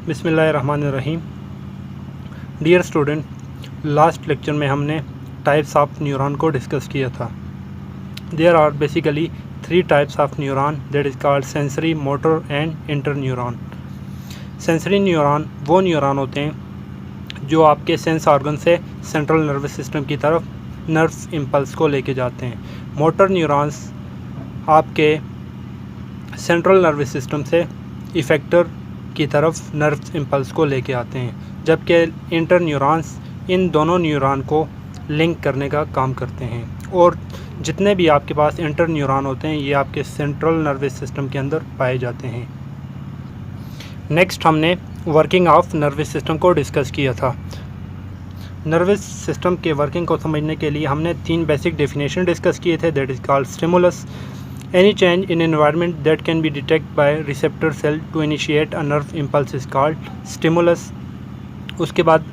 बिस्मिल्लाहिर्रहमानिर्रहीम। Dear student, last lecture में हमने टाइप्स ऑफ न्यूरॉन को डिस्कस किया था। There are basically 3 types of neuron, that is called sensory, motor and inter neuron. Sensory neuron वो neuron होते हैं जो आपके सेंस ऑर्गन से सेंट्रल नर्वस सिस्टम की तरफ नर्व इम्पल्स को लेके जाते हैं। मोटर न्यूरॉन्स आपके सेंट्रल नर्वस सिस्टम से इफेक्टर की तरफ नर्व इम्पल्स को लेके आते हैं, जबकि इंटर न्यूरॉन्स इन दोनों न्यूरॉन को लिंक करने का काम करते हैं। और जितने भी आपके पास इंटर न्यूरॉन होते हैं ये आपके सेंट्रल नर्वस सिस्टम के अंदर पाए जाते हैं। नेक्स्ट हमने वर्किंग ऑफ नर्वस सिस्टम को डिस्कस किया था। नर्वस सिस्टम के वर्किंग को समझने के लिए हमने 3 बेसिक डेफिनेशन डिस्कस किए थे, that is called stimulus, any change in environment that can be detected by receptor cell to initiate a nerve impulse is called stimulus। उसके बाद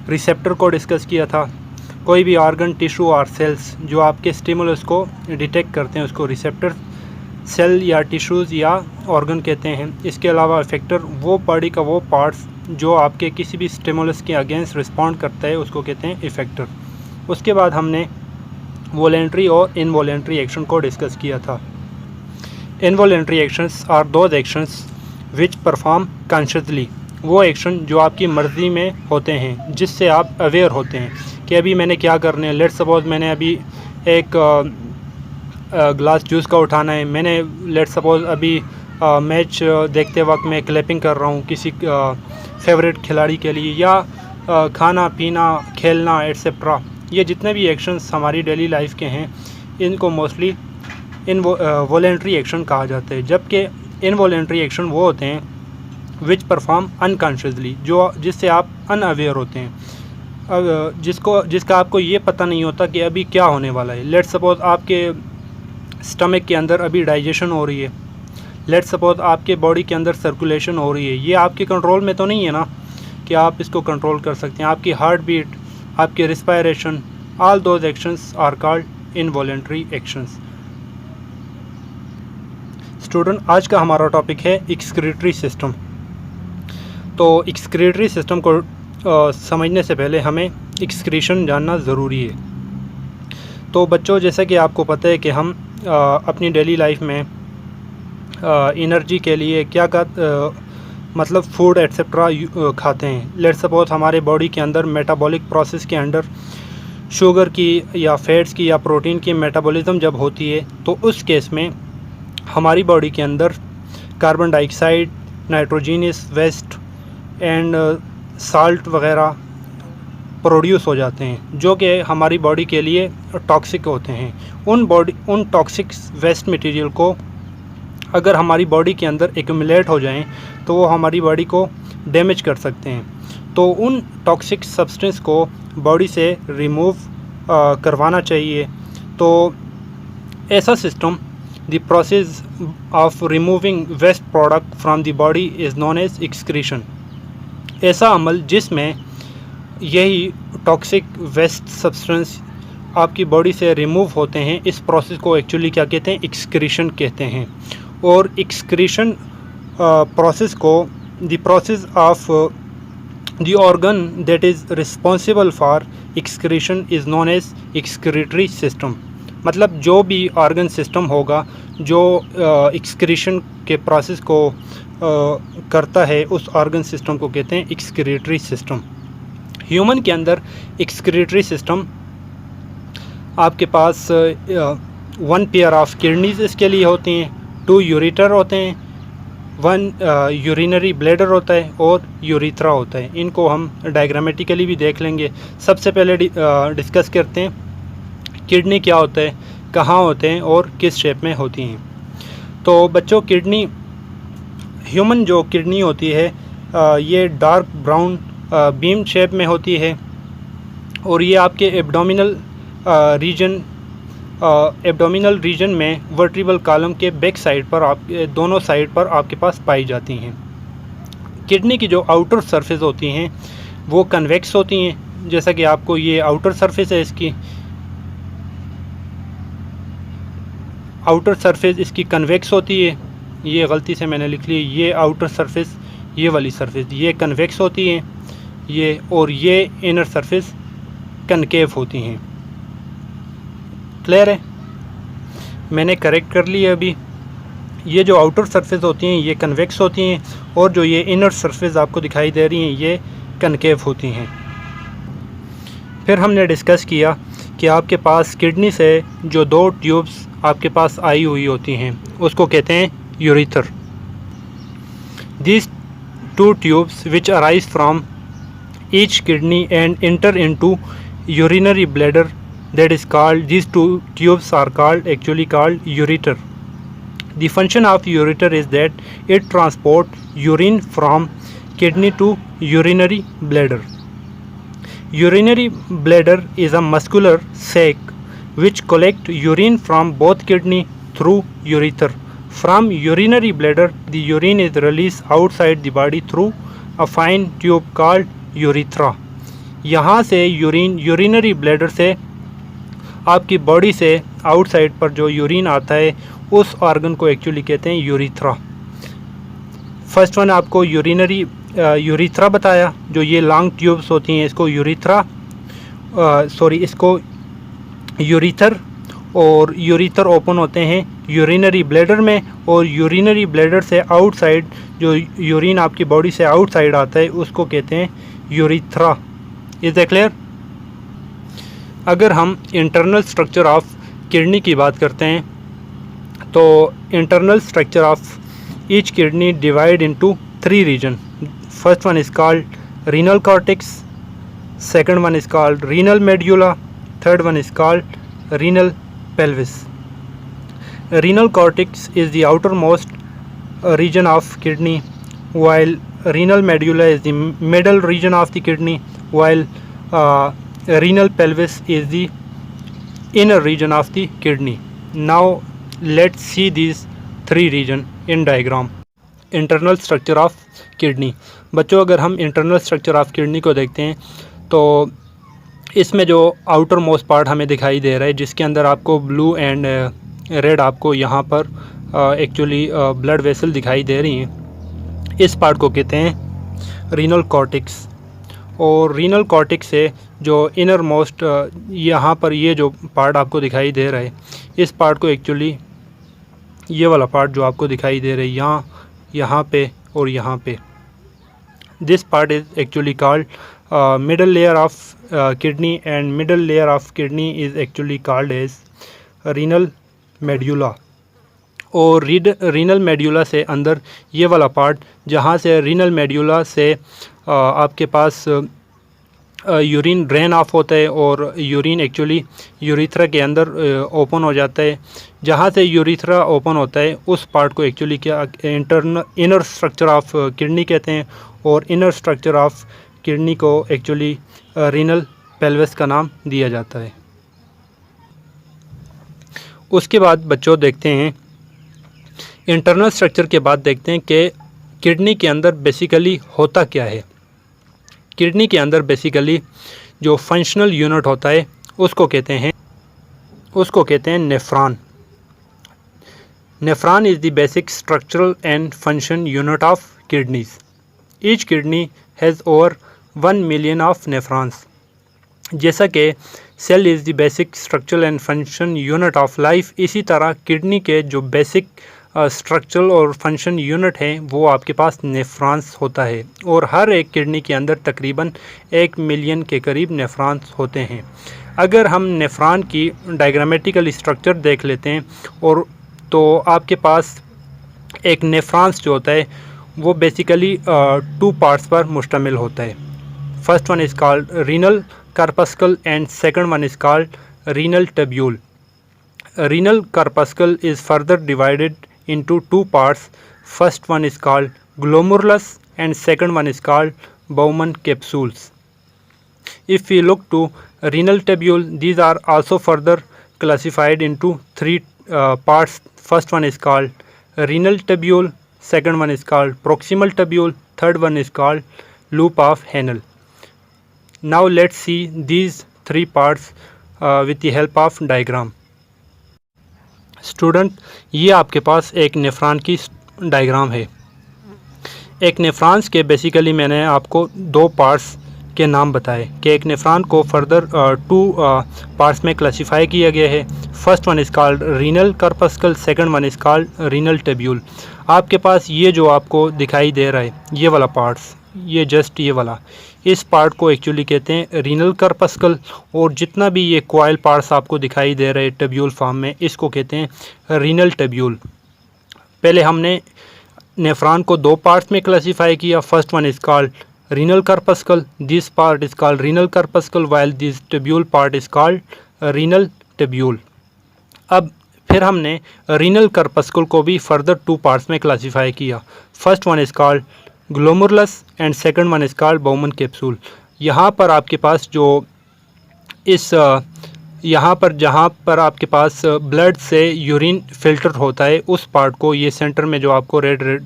रिसेप्टर को डिस्कस किया था। कोई भी ऑर्गन, टिश्यू और सेल्स जो आपके स्टिमुलस को डिटेक्ट करते हैं उसको रिसेप्टर सेल या टिश्यूज़ या ऑर्गन कहते हैं। इसके अलावा इफेक्टर वो बॉडी का वो पार्ट्स जो आपके किसी भी स्टिमुलस के अगेंस्ट रिस्पॉन्ड करता है उसको कहते हैं इफेक्टर। उसके बाद हमने वॉलेंट्री और इनवॉलेंट्री एक्शन को डिस्कस किया था। Involuntary actions are those actions which perform consciously, वो एक्शन जो आपकी मर्ज़ी में होते हैं, जिससे आप अवेयर होते हैं कि अभी मैंने क्या करना है। लेट्स सपोज मैंने अभी एक ग्लास जूस का उठाना है, मैंने लेट्स सपोज अभी मैच देखते वक्त मैं क्लैपिंग कर रहा हूँ किसी फेवरेट खिलाड़ी के लिए, या खाना पीना खेलना एट्सेट्रा। ये जितने भी एक्शंस हमारी डेली लाइफ के हैं इनको मोस्टली वॉलेंट्री एक्शन कहा जाता है, जबकि इनवॉलेंट्री एक्शन वो होते हैं विच परफॉर्म अनकॉन्शियसली, जो जिससे आप अनअवेयर होते हैं, जिसका आपको ये पता नहीं होता कि अभी क्या होने वाला है। लेट्स सपोज आपके स्टमक के अंदर अभी डाइजेशन हो रही है, लेट्स सपोज आपके बॉडी के अंदर सर्कुलेशन हो रही है, ये आपके कंट्रोल में तो नहीं है ना कि आप इसको कंट्रोल कर सकते हैं। आपकी हार्ट बीट, आपके respiration, all those actions are called involuntary actions. Student, आज का हमारा टॉपिक है एक्सक्रीटरी सिस्टम। तो एक्सक्रीटरी सिस्टम को समझने से पहले हमें एक्सक्रीशन जानना ज़रूरी है। तो बच्चों, जैसा कि आपको पता है कि हम अपनी डेली लाइफ में एनर्जी के लिए क्या मतलब फूड एट्सेट्रा खाते हैं। लेट्स सपोज हमारे बॉडी के अंदर मेटाबॉलिक प्रोसेस के अंदर शुगर की या फैट्स की या प्रोटीन की मेटाबॉलिज्म जब होती है तो उस केस में हमारी बॉडी के अंदर carbon dioxide, nitrogenous waste and salt वगैरह प्रोड्यूस हो जाते हैं, जो कि हमारी बॉडी के लिए टॉक्सिक होते हैं। उन टॉक्सिक वेस्ट मटेरियल को अगर हमारी बॉडी के अंदर एक्यूमुलेट हो जाएं तो वो हमारी बॉडी को डैमेज कर सकते हैं। तो उन टॉक्सिक सब्सटेंस को बॉडी से रिमूव करवाना चाहिए। तो ऐसा system, the process of removing waste product from the body is known as excretion। ऐसा अमल जिसमें यही टॉक्सिक वेस्ट सब्सटेंस आपकी बॉडी से रिमूव होते हैं, इस प्रोसेस को एक्चुअली क्या कहते हैं, एक्सक्रीशन कहते हैं। और एक्सक्रीशन प्रोसेस को the process of the organ that is responsible for excretion is known as excretory system. मतलब जो भी ऑर्गन सिस्टम होगा जो एक्सक्रीशन के प्रोसेस को करता है उस ऑर्गन सिस्टम को कहते हैं एक्सक्रीटरी सिस्टम। ह्यूमन के अंदर एक्सक्रीटरी सिस्टम आपके पास 1 पेयर ऑफ किडनीज इसके लिए होती हैं, 2 यूरेटर होते हैं, 1 यूरिनरी ब्लैडर होता है और यूरिथ्रा होता है। इनको हम डायग्रामेटिकली भी देख लेंगे। सबसे पहले डिस्कस करते हैं किडनी क्या होता है, कहाँ होते हैं और किस शेप में होती हैं। तो बच्चों, किडनी, ह्यूमन जो किडनी होती है ये डार्क ब्राउन बीम शेप में होती है और ये आपके एब्डोमिनल रीजन में वर्टिब्रल कॉलम के बैक साइड पर दोनों साइड पर आपके पास पाई जाती हैं। किडनी की जो आउटर सरफेस होती हैं वो कन्वेक्स होती हैं, जैसा कि आपको ये आउटर सरफेस है, इसकी आउटर सरफेस इसकी कन्वेक्स होती है। ये गलती से मैंने लिख ली, ये आउटर सरफेस ये वाली सरफेस, ये कन्वेक्स होती हैं ये, और ये इनर सरफेस कनकेव होती हैं। क्लियर है? मैंने करेक्ट कर लिया अभी। ये जो आउटर सरफेस होती हैं ये कन्वेक्स होती हैं, और जो ये इनर सरफेस आपको दिखाई दे रही हैं ये कनकेव होती हैं। फिर हमने डिस्कस किया कि आपके पास किडनी से जो 2 ट्यूब्स आपके पास आई हुई होती हैं उसको कहते हैं urethral. These 2 tubes which arise from each kidney and enter into urinary bladder, that is called, these 2 tubes are actually called ureter. The function of ureter is that it transports urine from kidney to urinary bladder. Urinary bladder is a muscular sac which collects urine from both kidney through ureter. From urinary bladder, the urine is released outside the body through a fine tube called urethra. यहाँ से urinary bladder से आपकी body से outside पर जो urine आता है उस ऑर्गन को एक्चुअली कहते हैं यूरिथ्रा। फर्स्ट वन आपको यूरिथ्रा बताया, जो ये लॉन्ग ट्यूब्स होती हैं इसको इसको यूरिथर, और यूरिथर ओपन होते हैं यूरिनरी ब्लैडर में, और यूरिनरी ब्लैडर से आउटसाइड जो यूरिन आपकी बॉडी से आउटसाइड आता है उसको कहते हैं यूरिथ्रा। Is that clear? अगर हम इंटरनल स्ट्रक्चर ऑफ किडनी की बात करते हैं तो internal structure of each kidney divide into 3 region. First one is called renal cortex, second one is called renal medulla, third one is called renal pelvis. Renal cortex is the outermost region of kidney, while renal medulla is the middle region of the kidney, while renal pelvis is the inner region of the kidney. Now let's see these 3 region in diagram. Internal structure of kidney. बच्चों, अगर हम internal structure of kidney को देखते हैं तो इसमें जो outer most part हमें दिखाई दे रहा है जिसके अंदर आपको ब्लू एंड रेड आपको यहाँ पर एक्चुअली ब्लड वेसल दिखाई दे रही हैं, इस पार्ट को कहते हैं रीनल कॉर्टेक्स। और रीनल कॉर्टेक्स से जो इनर मोस्ट यहाँ पर ये जो पार्ट आपको दिखाई दे रहा है इस पार्ट को एक्चुअली ये वाला पार्ट जो आपको दिखाई दे रहा है यहाँ पे और यहाँ पे, this part is actually called middle layer of kidney, and middle layer of kidney is actually called as renal medulla. और रीनल मेड्यूला से अंदर ये वाला पार्ट जहाँ से रीनल मेड्यूला से आपके पास यूरिन ड्रेन ऑफ होता है और यूरिन एक्चुअली यूरिथ्रा के अंदर ओपन हो जाता है। जहाँ से यूरिथ्रा ओपन होता है उस पार्ट को एक्चुअली क्या इनर स्ट्रक्चर ऑफ किडनी कहते हैं, और इनर स्ट्रक्चर ऑफ किडनी को एक्चुअली रीनल पेल्विस का नाम दिया जाता है। उसके बाद बच्चों देखते हैं इंटरनल स्ट्रक्चर के बाद देखते हैं कि किडनी के अंदर बेसिकली होता क्या है। किडनी के अंदर बेसिकली जो फंक्शनल यूनिट होता है उसको कहते हैं nephron. Nephron is the basic structural and function unit of kidneys. Each kidney has over 1 million of nephrons. जैसा कि cell is the basic structural and function unit of life, इसी तरह किडनी के जो बेसिक स्ट्रक्चरल और function unit हैं वो आपके पास नेफ्रॉन्स होता है, और हर एक किडनी के अंदर तकरीबन 1 मिलियन के करीब नेफ्रॉन्स होते हैं। अगर हम नेफ्रॉन की डायग्रामेटिकल स्ट्रक्चर देख लेते हैं और तो आपके पास एक नेफ्रॉन्स जो होता है वो बेसिकली 2 पार्ट्स पर मुश्तमिल होता है। First one is called renal corpuscle and second one is called renal tubule. Renal corpuscle is further divided into 2 parts. First one is called glomerulus and second one is called Bowman capsules. If we look to renal tubule, these are also further classified into 3 parts. First one is called renal tubule, second one is called proximal tubule, third one is called loop of Henle. Now let's see these 3 parts with the help of diagram. Student, ये आपके पास एक nephron की diagram है। एक nephrons के basically मैंने आपको दो पार्ट्स के नाम बताए कि एक नेफ्रॉन को फर्दर टू पार्ट्स में क्लासिफाई किया गया है। First one is called renal corpuscle, second one is called renal tubule. आपके पास ये जो आपको दिखाई दे रहा है ये वाला पार्ट्स, ये जस्ट ये वाला, इस पार्ट को एक्चुअली कहते हैं रीनल कर्पस्कल, और जितना भी ये कॉइल पार्ट्स आपको दिखाई दे रहे हैं टेब्यूल फॉर्म में, इसको कहते हैं रीनल टेब्यूल। पहले हमने नेफ्रॉन को दो पार्ट्स में क्लासिफाई किया। First one is called renal corpuscle, this part is called renal corpuscle while this tubule part is called renal tubule। अब फिर हमने renal corpuscle को भी फर्दर टू पार्ट्स में क्लासिफाई किया। First one is called glomerulus and second one is called Bowman capsule. यहाँ पर आपके पास जो इस यहाँ पर जहाँ पर आपके पास ब्लड से यूरिन फिल्टर होता है उस पार्ट को, ये सेंटर में जो आपको रेड रेड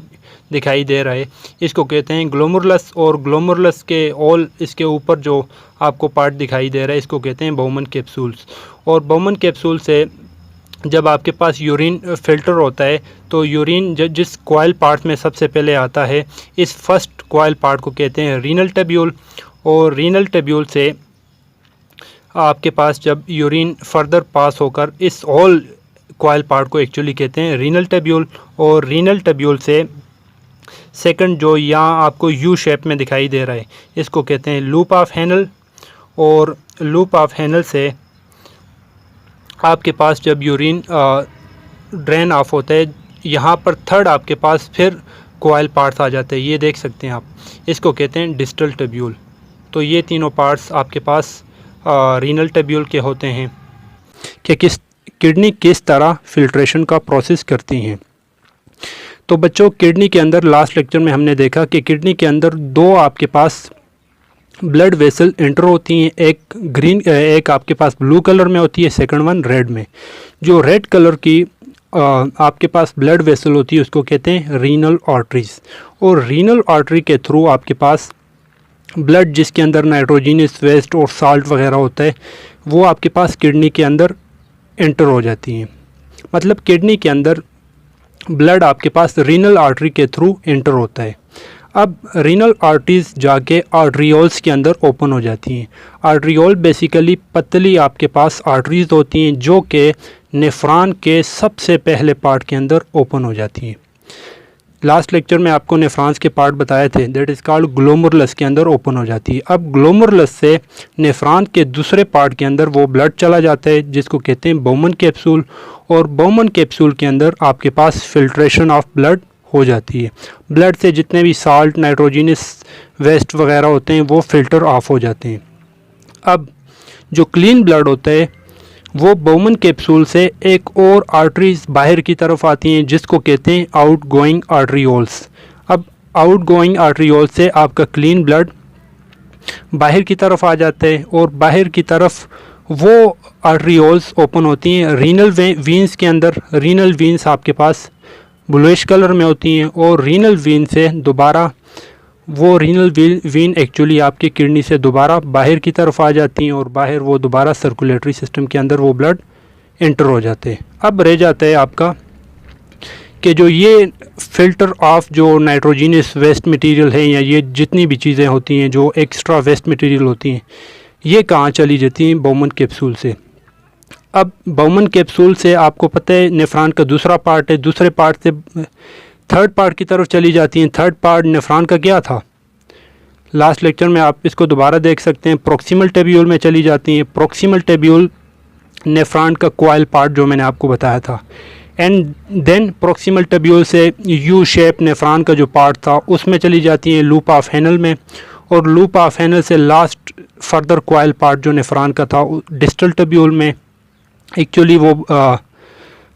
दिखाई दे रहा है, इसको कहते हैं ग्लोमेरुलस, और ग्लोमेरुलस के ऑल इसके ऊपर जो आपको पार्ट दिखाई दे रहा है इसको कहते हैं बाउमन कैप्सूल्स। और बाउमन कैप्सूल से जब आपके पास यूरिन फिल्टर होता है तो यूरिन जिस कॉइल पार्ट में सबसे पहले आता है, इस फर्स्ट कॉइल पार्ट को कहते हैं रीनल टेब्यूल। और रीनल टेब्यूल से आपके पास जब यूरिन फर्दर पास होकर इस ऑल कॉइल पार्ट को एक्चुअली कहते हैं रीनल टेब्यूल। और रीनल टेब्यूल से सेकंड जो यहाँ आपको यू शेप में दिखाई दे रहा है इसको कहते हैं लूप ऑफ हैनल। और लूप ऑफ हैनल से आपके पास जब यूरिन ड्रेन ऑफ होता है, यहाँ पर थर्ड आपके पास फिर कॉइल पार्ट्स आ जाते हैं, ये देख सकते हैं आप, इसको कहते हैं डिस्टल टेब्यूल। तो ये तीनों पार्ट्स आपके पास रीनल टेब्यूल के होते हैं कि किडनी किस तरह फिल्ट्रेशन का प्रोसेस करती हैं। तो बच्चों, किडनी के अंदर लास्ट लेक्चर में हमने देखा कि किडनी के अंदर दो आपके पास ब्लड वेसल एंटर होती हैं, एक आपके पास ब्लू कलर में होती है, सेकंड वन रेड में। जो रेड कलर की आपके पास ब्लड वेसल होती है उसको कहते हैं रीनल आर्टरीज। और रीनल आर्टरी के थ्रू आपके पास ब्लड जिसके अंदर नाइट्रोजनस वेस्ट और साल्ट वगैरह होता है वो आपके पास किडनी के अंदर एंटर हो जाती हैं। मतलब किडनी के अंदर ब्लड आपके पास रीनल आर्टरी के थ्रू एंटर होता है। अब रीनल आर्टरीज जाके आर्टरियोल्स के अंदर ओपन हो जाती हैं। आर्टरियोल बेसिकली पतली आपके पास आर्टरीज होती हैं जो कि नेफ्रॉन के सबसे पहले पार्ट के अंदर ओपन हो जाती हैं। लास्ट लेक्चर में आपको नेफ्रॉन्स के पार्ट बताए थे, दैट इज़ कॉल्ड ग्लोमेरुलस के अंदर ओपन हो जाती है। अब ग्लोमेरुलस से नेफ्रॉन के दूसरे पार्ट के अंदर वो ब्लड चला जाता है जिसको कहते हैं बाउमन कैप्सूल। और बाउमन कैप्सूल के अंदर आपके पास फिल्ट्रेशन ऑफ ब्लड हो जाती है। ब्लड से जितने भी साल्ट, नाइट्रोजनस वेस्ट वगैरह होते हैं वो फिल्टर ऑफ हो जाते हैं। अब जो क्लीन ब्लड होता है वो बाउमन कैप्सूल से एक और आर्टरीज बाहर की तरफ आती हैं जिसको कहते हैं आउट गोइंग आर्टरियोल्स। अब आउट गोइंग आर्टरियोल से आपका क्लीन ब्लड बाहर की तरफ आ जाता है और बाहर की तरफ वो आर्टरियोल्स ओपन होती हैं रीनल वीन्स के अंदर। रीनल वीन्स आपके पास ब्लूइश कलर में होती हैं और रीनल वीन से दोबारा वो रीनल वीन एक्चुअली आपकी किडनी से दोबारा बाहर की तरफ आ जाती हैं और बाहर वो दोबारा सर्कुलेटरी सिस्टम के अंदर वो ब्लड एंटर हो जाते हैं। अब रह जाता है आपका कि जो ये फ़िल्टर ऑफ जो नाइट्रोजनस वेस्ट मटेरियल है या ये जितनी भी चीज़ें होती हैं जो एक्स्ट्रा वेस्ट मटेरियल होती हैं ये कहाँ चली जाती हैं? बाउमन कैप्सूल से। अब बाउमन कैप्सूल से आपको पता है नेफ्रॉन का दूसरा पार्ट है, दूसरे पार्ट से थर्ड पार्ट की तरफ चली जाती हैं। थर्ड पार्ट नेफ्रॉन का क्या था? लास्ट लेक्चर में आप इसको दोबारा देख सकते हैं, प्रोक्सिमल टेब्यूल में चली जाती हैं। प्रोक्सिमल टेब्यूल नेफ्रॉन का कॉइल पार्ट जो मैंने आपको बताया था। एंड देन प्रोक्सिमल टेब्यूल से यू शेप नेफ्रॉन का जो पार्ट था उसमें चली जाती हैं लूप ऑफ हैनल में। और लूप ऑफ हैनल से लास्ट फर्दर कॉइल पार्ट जो नेफ्रॉन का था डिस्टल टेब्यूल में एक्चुअली वो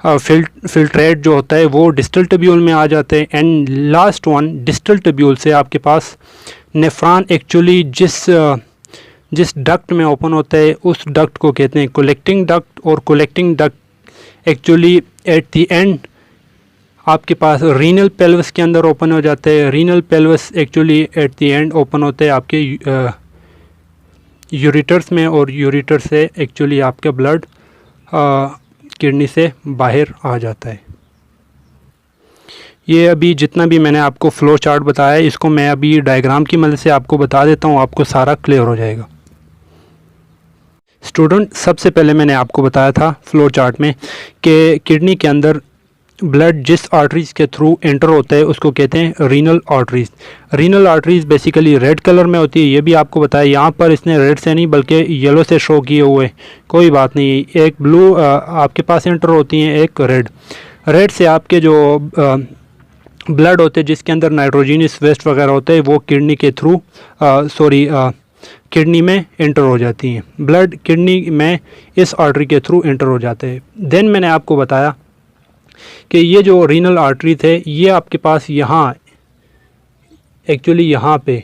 फिल्ट्रेट जो होता है वो डिस्टल टेब्यूल में आ जाते हैं। And last one distal tubule से आपके पास नेफ्रॉन एक्चुअली जिस डक्ट में ओपन होता है उस डक्ट को कहते हैं कलेक्टिंग डक्ट। और collecting duct actually at the end आपके पास रीनल पेल्विस के अंदर ओपन हो जाते हैं। Renal pelvis actually at the end open होते हैं आपके यूरेटर्स में और यूरेटर से एक्चुअली आपका ब्लड किडनी से बाहर आ जाता है। ये अभी जितना भी मैंने आपको फ्लो चार्ट बताया है, इसको मैं अभी डायग्राम की मदद से आपको बता देता हूँ, आपको सारा क्लियर हो जाएगा। स्टूडेंट, सबसे पहले मैंने आपको बताया था फ्लो चार्ट में कि किडनी के अंदर ब्लड जिस आर्टरीज़ के थ्रू एंटर होता है उसको कहते हैं renal arteries. Renal arteries basically red colour में होती है, ये भी आपको बताया। यहाँ पर इसने रेड से नहीं बल्कि येलो से शो किए हुए, कोई बात नहीं। एक ब्लू आपके पास एंटर होती हैं, एक रेड से आपके जो ब्लड होते हैं जिसके अंदर नाइट्रोजीनियस वेस्ट वगैरह होते हैं, वो किडनी के थ्रू किडनी में एंटर हो जाती हैं। ब्लड किडनी में इस आर्टरी के थ्रू एंटर हो जाते हैं। देन मैंने आपको बताया कि ये जो रीनल आर्टरी थे, ये आपके पास यहाँ एक्चुअली यहाँ पे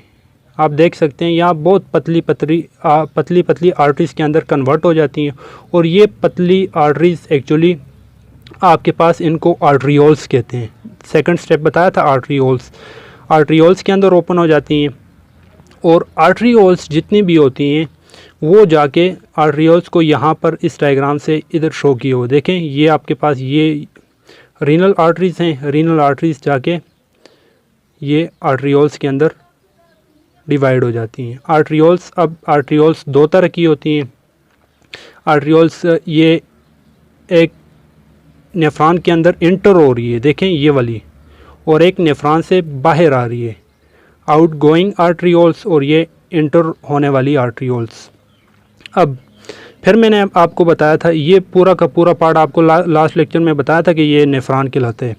आप देख सकते हैं, यहाँ बहुत पतली पतली आर्टरीज़ के अंदर कन्वर्ट हो जाती हैं। और ये पतली आर्टरीज़ एक्चुअली आपके पास इनको आर्टरियोल्स कहते हैं। सेकंड स्टेप बताया था आर्टरियोल्स के अंदर ओपन हो जाती हैं। और आर्टरियोल्स जितनी भी होती हैं वो जाके आर्टरियोल्स को यहाँ पर इस डायग्राम से इधर शो किए हो, देखें ये आपके पास ये रीनल आर्टरीज़ हैं। रीनल आर्टरीज़ जाके ये आर्टरियोल्स के अंदर डिवाइड हो जाती हैं। आर्टरियोल्स दो तरह की होती हैं। आर्टरियोल्स ये एक नेफ्रॉन के अंदर इंटर हो रही है, देखें ये वाली, और एक नेफ्रॉन से बाहर आ रही है, आउटगोइंग आर्टरियोल्स, और ये इंटर होने वाली आर्टरियोल्स। अब फिर मैंने आपको बताया था, ये पूरा का पूरा पार्ट आपको लास्ट लेक्चर में बताया था कि ये नेफ्रॉन कहलाते हैं।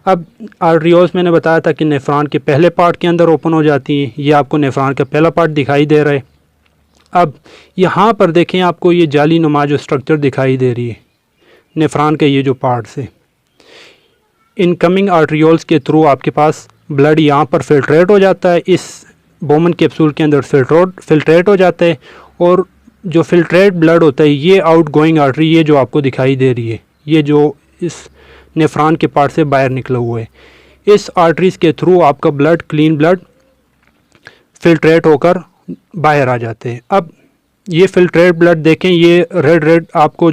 अब आर्टरियोल्स मैंने बताया था कि नेफ्रॉन के पहले पार्ट के अंदर ओपन हो जाती हैं। ये आपको नेफ्रॉन का पहला पार्ट दिखाई दे रहा है। अब यहाँ पर देखें, आपको ये जाली नुमा जो स्ट्रक्चर दिखाई दे रही है नेफ्रॉन के, ये जो पार्ट्स है, इनकमिंग आर्टरियोल्स के थ्रू आपके पास ब्लड यहाँ पर फिल्ट्रेट हो जाता है, इस बोमन कैप्सूल के अंदर फिल्ट्रेट हो जाता है। और जो फिल्ट्रेट ब्लड होता है ये आउटगोइंग आर्टरी, ये जो आपको दिखाई दे रही है, ये जो इस नेफ्रॉन के पार्ट से बाहर निकला हुआ है, इस आर्टरीज़ के थ्रू आपका ब्लड, क्लीन ब्लड फिल्ट्रेट होकर बाहर आ जाते हैं। अब ये फिल्ट्रेट ब्लड देखें, ये रेड आपको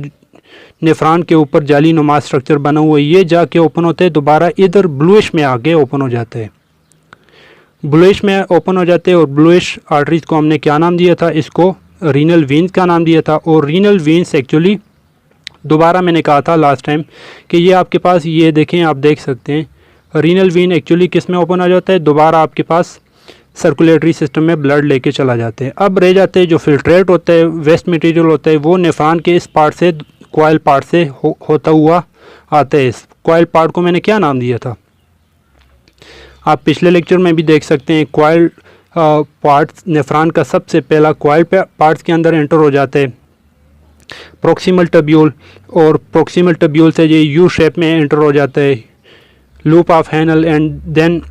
नेफ्रॉन के ऊपर जाली नुमा स्ट्रक्चर बना हुआ है, ये जाके ओपन होते हैं, दोबारा इधर ब्लूइश में आके ओपन हो जाते हैं, ब्लूइश में ओपन हो जाते हैं। और ब्लूइश आर्टरीज को हमने क्या नाम दिया था, इसको रीनल वेन्स का नाम दिया था। और रीनल वेन्स एक्चुअली दोबारा मैंने कहा था लास्ट टाइम कि ये आपके पास, ये देखें आप देख सकते हैं रीनल वेन एक्चुअली किस में ओपन हो जाता है, दोबारा आपके पास सर्कुलेटरी सिस्टम में ब्लड लेके चला जाते हैं। अब रह जाते हैं जो फिल्ट्रेट होता है, वेस्ट मटेरियल होता है, वो नेफ्रॉन के इस पार्ट से, कॉइल पार्ट से होता हुआ आता है। इस कॉइल पार्ट को मैंने क्या नाम दिया था, आप पिछले लेक्चर में भी देख सकते हैं। कॉइल पार्ट्स नेफ्रॉन का सबसे पहला कॉइल पार्ट्स के अंदर एंटर हो जाते हैं, प्रोक्सिमल टब्यूल, और प्रोक्सिमल टब्यूल से ये यू शेप में एंटर हो जाता है, loop of Henle, and then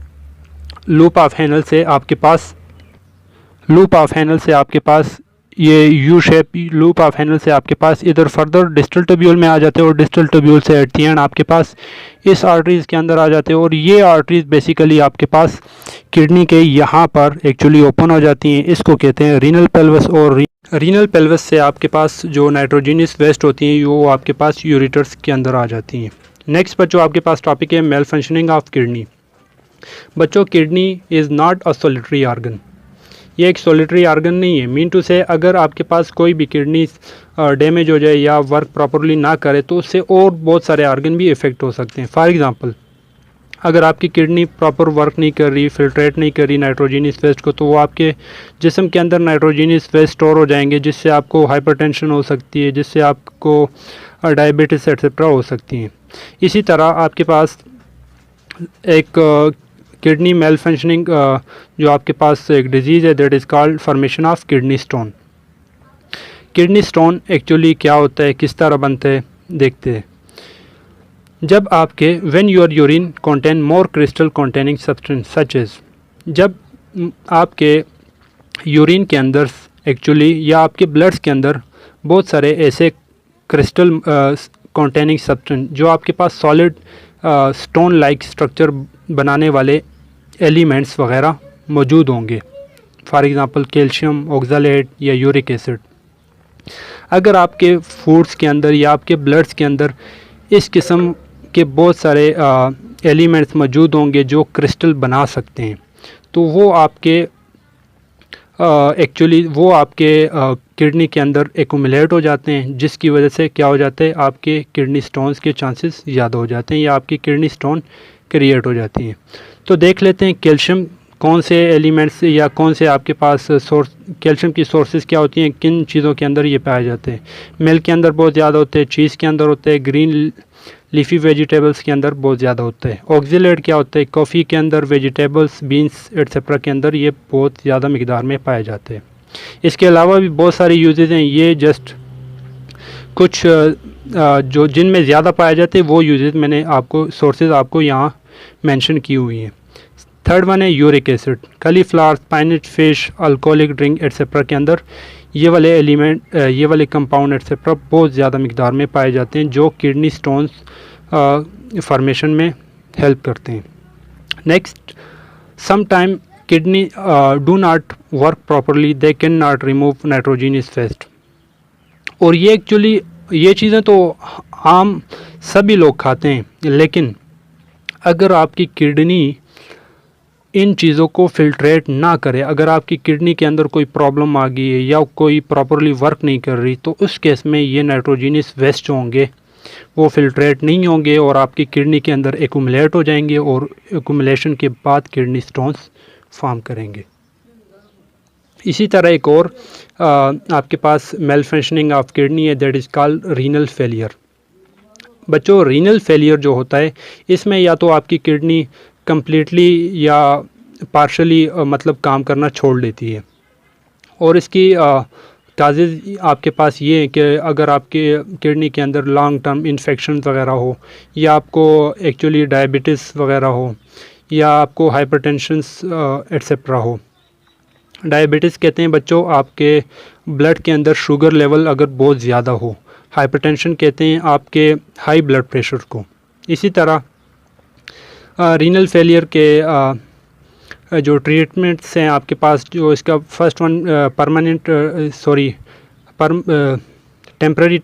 loop of Henle से आपके पास ये U shape loop of Henle से आपके पास इधर फर्दर डिस्टल टब्यूल में आ जाते हैं, और डिस्टल टब्यूल से एट द एंड आपके पास इस आर्टरीज़ के अंदर आ जाते हैं। और ये आर्टरीज़ बेसिकली आपके पास किडनी के यहाँ पर एक्चुअली ओपन हो जाती हैं, इसको कहते हैं रीनल पेल्विस। और रीनल पेल्विस से आपके पास जो नाइट्रोजीनियस वेस्ट होती हैं वो आपके पास यूरेटर्स के अंदर आ जाती हैं। नेक्स्ट बच्चों आपके पास टॉपिक है मेल फंक्शनिंग ऑफ किडनी। बच्चों, kidney is not a solitary organ, ये एक सोलिटरी आर्गन नहीं है। मीन टू से अगर आपके पास कोई भी किडनी डैमेज हो जाए या वर्क प्रॉपरली ना करे तो उससे और बहुत सारे आर्गन भी इफ़ेक्ट हो सकते हैं। फॉर एग्जांपल, अगर आपकी किडनी प्रॉपर वर्क नहीं कर रही, फिल्ट्रेट नहीं कर रही नाइट्रोजीनियस वेस्ट को, तो वो आपके जिस्म के अंदर नाइट्रोजीनियस वेस्ट स्टोर हो जाएंगे, जिससे आपको हाइपरटेंशन हो सकती है, जिससे आपको डायबिटीज़ एक्सेट्रा हो सकती हैं। इसी तरह आपके पास एक किडनी मेल फंक्शनिंग जो आपके पास एक डिजीज़ है, that is called formation of kidney stone. Kidney stone actually क्या होता है, किस तरह बनते हैं, देखते हैं। जब आपके when your urine contain more crystal containing substance such as, जब आपके यूरिन के अंदर एक्चुअली या आपके ब्लड्स के अंदर बहुत सारे ऐसे क्रिस्टल कंटेनिंग सब्सटेंस जो आपके पास सॉलिड स्टोन लाइक स्ट्रक्चर बनाने वाले एलिमेंट्स वगैरह मौजूद होंगे, फॉर एग्ज़ाम्पल कैल्शियम ऑक्सलेट या यूरिक एसिड। अगर आपके फूड्स के अंदर या आपके ब्लड्स के अंदर इस किस्म के बहुत सारे एलिमेंट्स मौजूद होंगे जो क्रिस्टल बना सकते हैं, तो वो आपके एक्चुअली वो आपके किडनी के अंदर एक्यूमुलेट हो जाते हैं, जिसकी वजह से क्या हो जाता है, आपके किडनी स्टोन्स के चांसेस ज़्यादा हो जाते हैं या आपकी किडनी स्टोन क्रिएट हो जाती हैं। तो देख लेते हैं कैल्शियम कौन से एलिमेंट्स या कौन से आपके पास सोर्स कैल्शियम की सोर्सेज क्या होती हैं, किन चीज़ों के अंदर ये पाए जाते हैं। मिल्क के अंदर बहुत ज़्यादा होते हैं, चीज़ के अंदर होते हैं, ग्रीन लीफी वेजिटेबल्स के अंदर बहुत ज़्यादा होता है। ऑक्जेलेट क्या होता है, कॉफ़ी के अंदर, वेजिटेबल्स, बीन्स एट्सेट्रा के अंदर ये बहुत ज़्यादा मिकदार में पाए जाते हैं। इसके अलावा भी बहुत सारे यूजेज हैं, ये जस्ट कुछ जो जिनमें ज़्यादा पाए जाते हैं वो यूजेज मैंने आपको सोर्सेज आपको यहाँ मेंशन की हुई हैं। थर्ड वन है uric acid. Cauliflower, spinach, fish, alcoholic drink etcetera के अंदर ये वाले एलिमेंट ये वाले कंपाउंड एट्सेट्रा बहुत ज़्यादा मिकदार में पाए जाते हैं, जो किडनी स्टोन्स फॉर्मेशन में हेल्प करते हैं। Next, sometime kidney do not work properly, they can not remove nitrogenous waste. और ये एक्चुअली ये चीज़ें तो आम सभी लोग खाते हैं, लेकिन अगर आपकी किडनी इन चीज़ों को फिल्ट्रेट ना करे, अगर आपकी किडनी के अंदर कोई प्रॉब्लम आ गई है या कोई प्रॉपरली वर्क नहीं कर रही, तो उस केस में ये नाइट्रोजनस वेस्ट जो होंगे वो फिल्ट्रेट नहीं होंगे और आपकी किडनी के अंदर एक्यूमुलेट हो जाएंगे और एक्यूमुलेशन के बाद किडनी स्टोन्स फॉर्म करेंगे। इसी तरह एक और आपके पास मेल फंक्शनिंग ऑफ किडनी है, that is called renal failure. बच्चों, रीनल फेलियर जो होता है इसमें या तो आपकी किडनी कम्प्लीटली या पार्शली मतलब काम करना छोड़ देती है, और इसकी काजेज़ आपके पास ये हैं कि अगर आपके किडनी के अंदर लॉन्ग टर्म इन्फेक्शन वगैरह हो, या आपको एक्चुअली डायबिटीज़ वगैरह हो, या आपको हाइपरटेंशंस एट्सेट्रा हो। डायबिटीज़ कहते हैं बच्चों आपके ब्लड के अंदर शुगर लेवल अगर बहुत ज़्यादा हो। हाइपरटेंशन कहते हैं आपके हाई ब्लड प्रेशर को। इसी तरह रीनल फेलियर के जो ट्रीटमेंट्स हैं आपके पास, जो इसका फर्स्ट वन टेम्पररी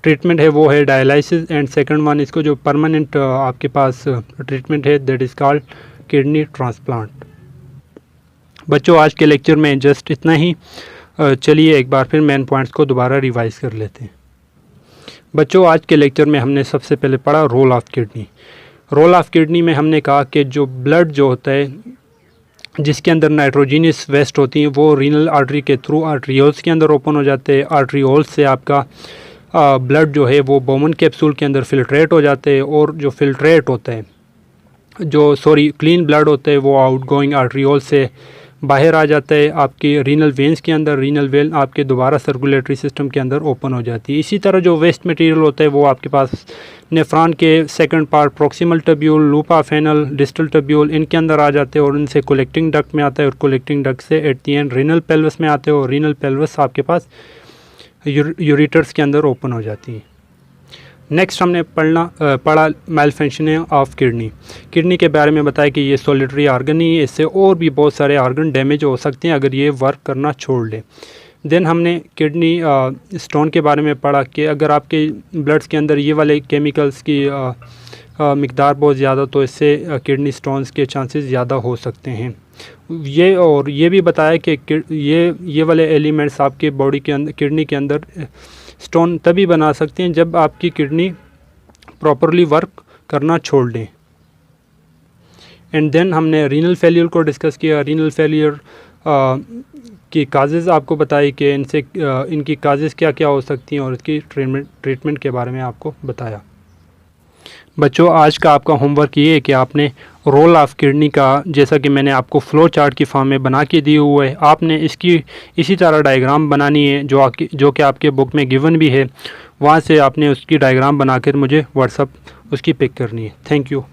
ट्रीटमेंट है वो है डायलिसिस, एंड सेकंड वन इसको जो परमानेंट आपके पास ट्रीटमेंट है that is called kidney transplant. बच्चों, आज के लेक्चर में जस्ट इतना ही। चलिए एक बार फिर मेन पॉइंट्स को दोबारा रिवाइज़ कर लेते हैं। बच्चों, आज के लेक्चर में हमने सबसे पहले पढ़ा role of kidney. Role of kidney में हमने कहा कि जो ब्लड जो होता है जिसके अंदर नाइट्रोजनस वेस्ट होती हैं वो रीनल आर्टरी के थ्रू आर्ट्रियोल्स के अंदर ओपन हो जाते हैं। आर्ट्रियोल्स से आपका ब्लड जो है वो बोमन कैप्सूल के अंदर फिल्ट्रेट हो जाते हैं, और जो फिल्ट्रेट होता है क्लीन ब्लड होता है वो आउटगोइंग आर्ट्रियोल से बाहर आ जाता है आपकी रीनल वेन्स के अंदर। रीनल वेन आपके दोबारा सर्कुलेटरी सिस्टम के अंदर ओपन हो जाती है। इसी तरह जो वेस्ट मटेरियल होता है वो आपके पास नेफ्रॉन के second part, proximal tubule, loop of Henle, distal tubule, इनके अंदर आ जाते हैं और इनसे कलेक्टिंग डक्ट में आता है, और कलेक्टिं डक्ट से at the and renal pelvis में आते हैं, और रीनल पेल्वस आपके पास यूरेटर्स के अंदर ओपन हो जाती है। नेक्स्ट हमने पढ़ा malfunctioning of kidney. Kidney के बारे में बताया कि ये सॉलिटरी ऑर्गन ही है, इससे और भी बहुत सारे ऑर्गन डैमेज हो सकते हैं अगर ये वर्क करना छोड़ ले। देन हमने किडनी स्टोन के बारे में पढ़ा कि अगर आपके ब्लड्स के अंदर ये वाले केमिकल्स की मिकदार बहुत ज़्यादा, तो इससे किडनी स्टोन्स के चांसेस ज़्यादा हो सकते हैं। ये भी बताया कि ये वाले एलिमेंट्स आपके बॉडी के अंदर, किडनी के अंदर स्टोन तभी बना सकते हैं जब आपकी किडनी प्रॉपरली वर्क करना छोड़ दें। एंड देन हमने रीनल फेलियर को डिस्कस किया। रीनल फेलियर की काजेज़ आपको बताई कि इनकी काजेज़ क्या क्या हो सकती हैं, और इसकी ट्रीटमेंट के बारे में आपको बताया। बच्चों, आज का आपका होमवर्क ये है कि आपने रोल ऑफ किडनी का, जैसा कि मैंने आपको फ्लो चार्ट की फॉर्म में बना के दिए हुए है, आपने इसकी इसी तरह डायग्राम बनानी है जो कि आपके बुक में गिवन भी है। वहाँ से आपने उसकी डायग्राम बनाकर मुझे व्हाट्सअप उसकी पिक करनी है। Thank you.